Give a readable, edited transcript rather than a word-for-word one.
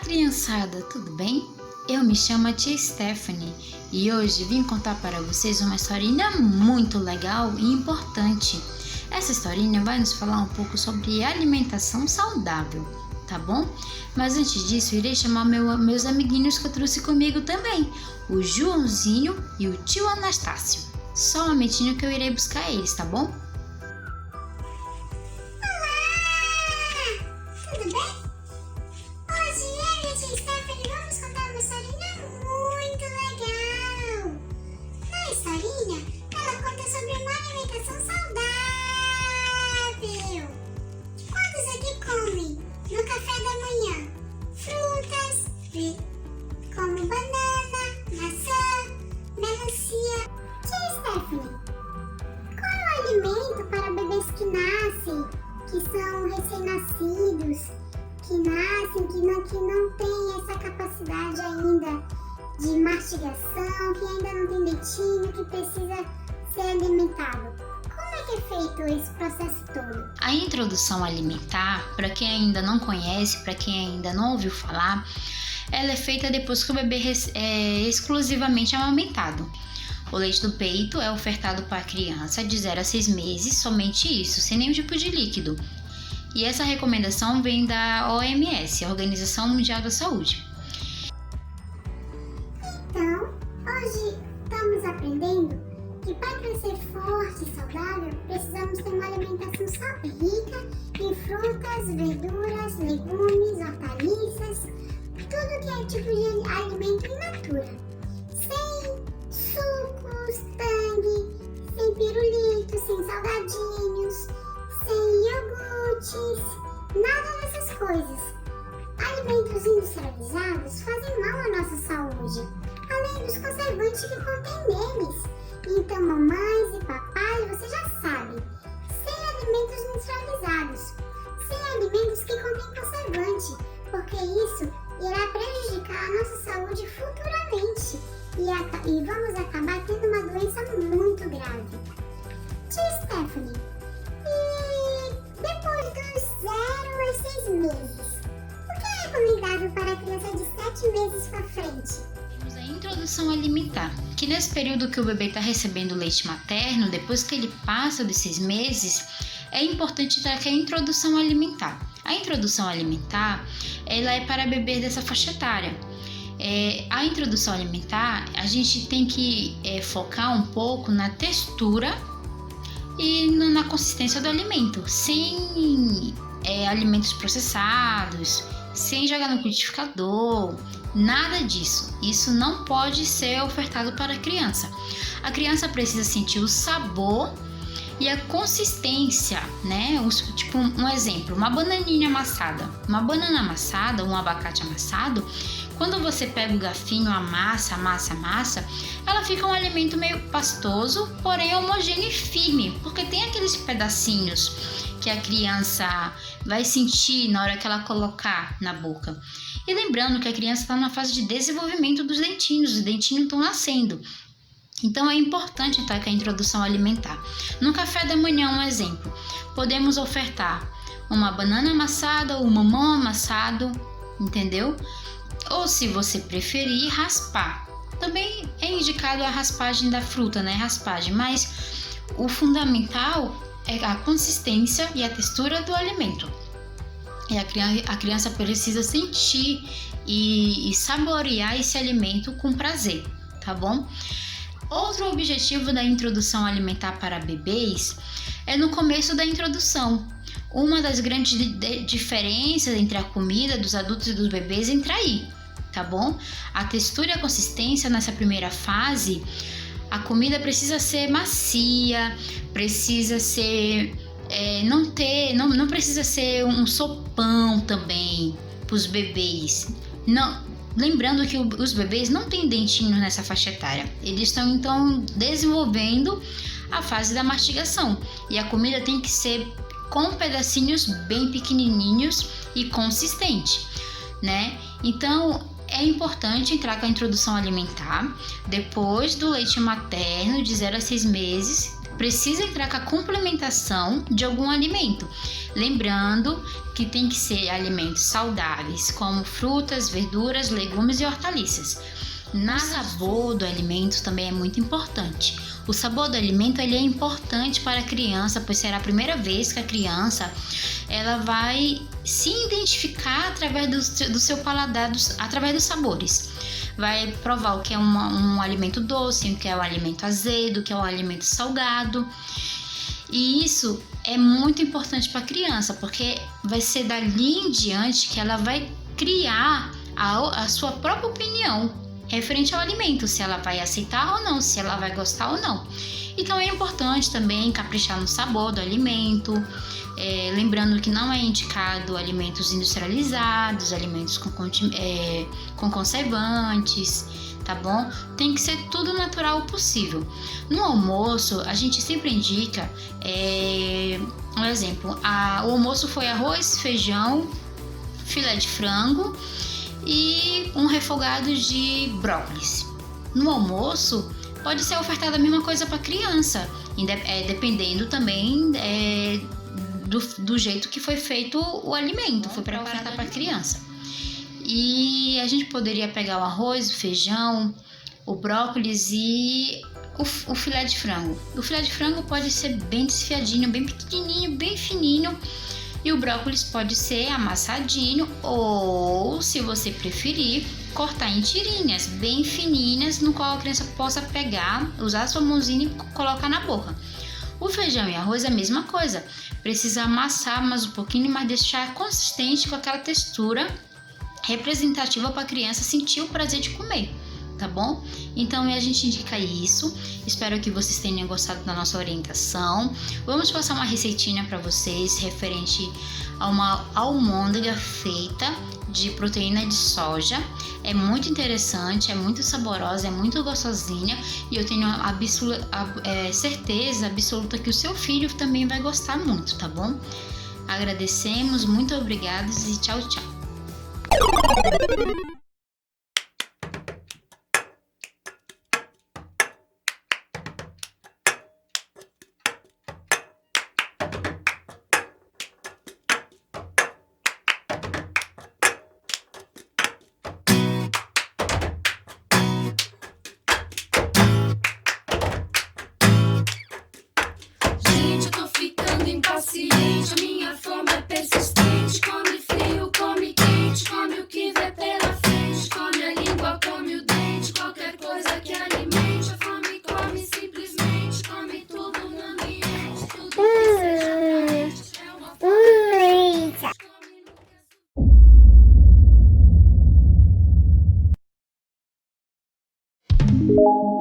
Criançada, tudo bem? Eu me chamo a tia Stephanie e hoje vim contar para vocês uma historinha muito legal e importante. Essa historinha vai nos falar um pouco sobre alimentação saudável, tá bom? Mas antes disso, irei chamar meus amiguinhos que eu trouxe comigo também, o Joãozinho e o tio Anastácio. Só um momentinho que eu irei buscar eles, tá bom? Como banana, maçã, melancia. Tia Stephanie, qual é o alimento para bebês que nascem, que são recém-nascidos, que não têm essa capacidade ainda de mastigação, que ainda não tem dentinho, que precisa ser alimentado? Como é que é feito esse processo todo? A introdução alimentar, para quem ainda não conhece, para quem ainda não ouviu falar, ela é feita depois que o bebê é exclusivamente amamentado. O leite do peito é ofertado para a criança de 0 a 6 meses, somente isso, sem nenhum tipo de líquido. E essa recomendação vem da OMS, a Organização Mundial da Saúde. Então, hoje estamos aprendendo que para crescer forte e saudável, precisamos ter uma alimentação rica em frutas, verduras, legumes, hortaliças, tudo que é tipo de alimento in natura, sem sucos, tangue, sem pirulitos, sem salgadinhos, sem iogurtes, nada dessas coisas. Alimentos industrializados fazem mal à nossa saúde, além dos conservantes que contêm neles. Então, mamães e papais, você já sabe, sem alimentos industrializados, sem alimentos que contêm conservante, porque isso irá prejudicar a nossa saúde futuramente e vamos acabar tendo uma doença muito grave. Tia Stephanie, e depois dos 0 a 6 meses, o que é recomendável para a criança de 7 meses para frente? Temos a introdução alimentar, que nesse período que o bebê está recebendo leite materno, depois que ele passa dos 6 meses, é importante dar a introdução alimentar. A introdução alimentar, ela é para bebês dessa faixa etária. A introdução alimentar, a gente tem que focar um pouco na textura e na consistência do alimento, sem alimentos processados, sem jogar no liquidificador, nada disso. Isso não pode ser ofertado para a criança. A criança precisa sentir o sabor e a consistência, né? Tipo um exemplo, uma bananinha amassada. Uma banana amassada, um abacate amassado, quando você pega o garfinho, amassa, ela fica um alimento meio pastoso, porém homogêneo e firme, porque tem aqueles pedacinhos que a criança vai sentir na hora que ela colocar na boca. E lembrando que a criança está na fase de desenvolvimento dos dentinhos, os dentinhos estão nascendo. Então é importante estar com a introdução alimentar. No café da manhã, um exemplo, podemos ofertar uma banana amassada ou um mamão amassado, entendeu? Ou se você preferir, raspar. Também é indicado a raspagem da fruta, né? Raspagem, mas o fundamental é a consistência e a textura do alimento. E a criança precisa sentir e saborear esse alimento com prazer, tá bom? Outro objetivo da introdução alimentar para bebês é no começo da introdução. Uma das grandes diferenças entre a comida dos adultos e dos bebês entra aí, tá bom? A textura e a consistência nessa primeira fase, a comida precisa ser macia, precisa ser não precisa ser um sopão também para os bebês. Não. Lembrando que os bebês não têm dentinhos nessa faixa etária. Eles estão então desenvolvendo a fase da mastigação. E a comida tem que ser com pedacinhos bem pequenininhos e consistente, né? Então é importante entrar com a introdução alimentar depois do leite materno de 0 a 6 meses, precisa entrar com a complementação de algum alimento. Lembrando que tem que ser alimentos saudáveis, como frutas, verduras, legumes e hortaliças. O sabor do alimento também é muito importante. O sabor do alimento ele é importante para a criança, pois será a primeira vez que a criança ela vai se identificar através do seu paladar, através dos sabores. Vai provar o que é um alimento doce, o que é um alimento azedo, o que é um alimento salgado. E isso é muito importante para a criança, porque vai ser dali em diante que ela vai criar a sua própria opinião referente ao alimento, se ela vai aceitar ou não, se ela vai gostar ou não. Então é importante também caprichar no sabor do alimento, lembrando que não é indicado alimentos industrializados, alimentos com conservantes, tá bom? Tem que ser tudo natural possível. No almoço, a gente sempre indica, um exemplo, o almoço foi arroz, feijão, filé de frango e um refogado de brócolis. No almoço, pode ser ofertada a mesma coisa para a criança, dependendo também do jeito que foi feito o alimento, foi preparado para a criança. E a gente poderia pegar o arroz, o feijão, o brócolis e o filé de frango. O filé de frango pode ser bem desfiadinho, bem pequenininho, bem fininho. E o brócolis pode ser amassadinho ou, se você preferir, cortar em tirinhas bem fininhas, no qual a criança possa pegar, usar a sua mãozinha e colocar na boca. O feijão e arroz é a mesma coisa. Precisa amassar mais um pouquinho, mas deixar consistente com aquela textura representativa para a criança sentir o prazer de comer, tá bom? Então a gente indica isso. Espero que vocês tenham gostado da nossa orientação. Vamos passar uma receitinha para vocês referente a uma almôndega feita de proteína de soja. É muito interessante, é muito saborosa, é muito gostosinha e eu tenho certeza absoluta que o seu filho também vai gostar muito, tá bom? Agradecemos, muito obrigados e tchau, tchau. Gente, eu tô ficando impaciente, a minha fome é persistente. Come frio, come quente, come o que vê pela frente. Come a língua, come o dente, qualquer coisa que alimente. A fome come simplesmente, come tudo no ambiente. Tudo que seja quente é uma fome. Come nunca.